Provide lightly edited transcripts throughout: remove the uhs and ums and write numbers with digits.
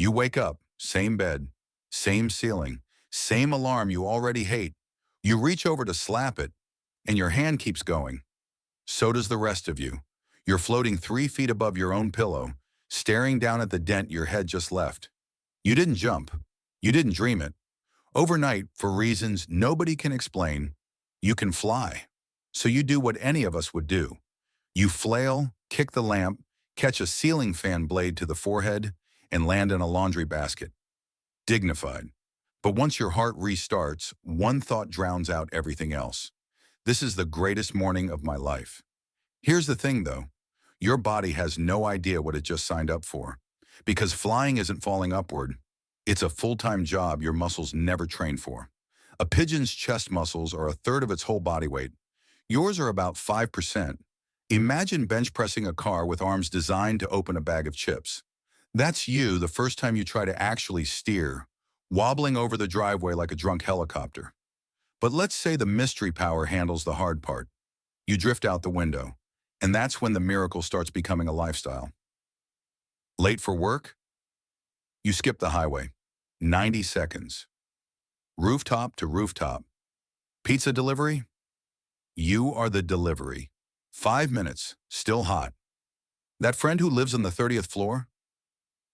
You wake up, same bed, same ceiling, same alarm you already hate. You reach over to slap it, and your hand keeps going. So does the rest of you. You're floating 3 feet above your own pillow, staring down at the dent your head just left. You didn't jump. You didn't dream it. Overnight, for reasons nobody can explain, you can fly. So you do what any of us would do. You flail, kick the lamp, catch a ceiling fan blade to the forehead, and land in a laundry basket. Dignified. But once your heart restarts, one thought drowns out everything else. This is the greatest morning of my life. Here's the thing, though. Your body has no idea what it just signed up for. Because flying isn't falling upward. It's a full-time job your muscles never trained for. A pigeon's chest muscles are a third of its whole body weight. Yours are about 5%. Imagine bench pressing a car with arms designed to open a bag of chips. That's you the first time you try to actually steer, wobbling over the driveway like a drunk helicopter. But let's say the mystery power handles the hard part. You drift out the window, and that's when the miracle starts becoming a lifestyle. Late for work? You skip the highway. 90 seconds. Rooftop to rooftop. Pizza delivery? You are the delivery. 5 minutes, still hot. That friend who lives on the 30th floor?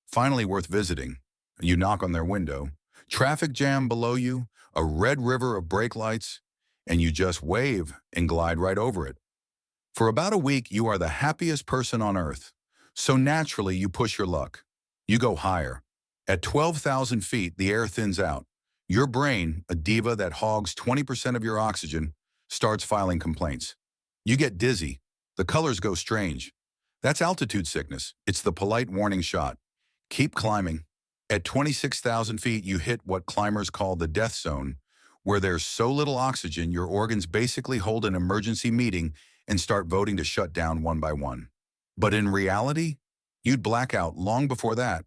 Finally worth visiting. You knock on their window. Traffic jam below you, a red river of brake lights, and you just wave and glide right over it. For about a week, you are the happiest person on earth. So naturally, you push your luck. You go higher. At 12,000 feet, the air thins out. Your brain, a diva that hogs 20% of your oxygen, starts filing complaints. You get dizzy. The colors go strange. That's altitude sickness. It's the polite warning shot. Keep climbing. At 26,000 feet, you hit what climbers call the death zone, where there's so little oxygen your organs basically hold an emergency meeting and start voting to shut down one by one. But in reality, you'd black out long before that.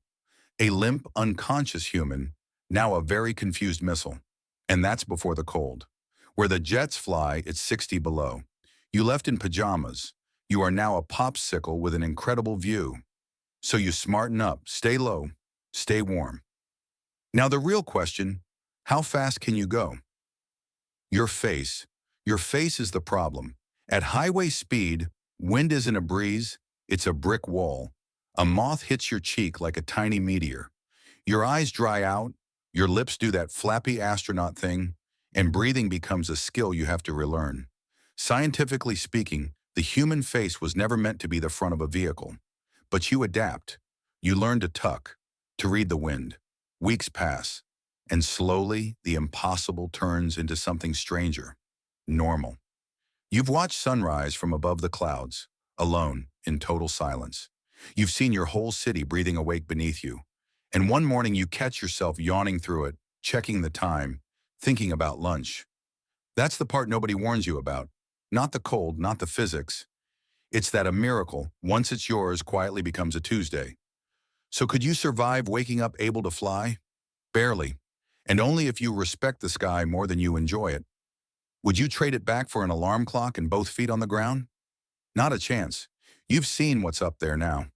A limp, unconscious human, now a very confused missile. And that's before the cold. Where the jets fly, it's 60 below. You left in pajamas. You are now a popsicle with an incredible view. So you smarten up, stay low, stay warm. Now the real question, how fast can you go? Your face. Your face is the problem. At highway speed, wind isn't a breeze, it's a brick wall. A moth hits your cheek like a tiny meteor. Your eyes dry out, your lips do that flappy astronaut thing, and breathing becomes a skill you have to relearn. Scientifically speaking, the human face was never meant to be the front of a vehicle. But you adapt. You learn to tuck, to read the wind. Weeks pass, and slowly the impossible turns into something stranger, normal. You've watched sunrise from above the clouds, alone, in total silence. You've seen your whole city breathing awake beneath you. And one morning you catch yourself yawning through it, checking the time, thinking about lunch. That's the part nobody warns you about. Not the cold, not the physics. It's that a miracle, once it's yours, quietly becomes a Tuesday. So could you survive waking up able to fly? Barely. And only if you respect the sky more than you enjoy it. Would you trade it back for an alarm clock and both feet on the ground? Not a chance. You've seen what's up there now.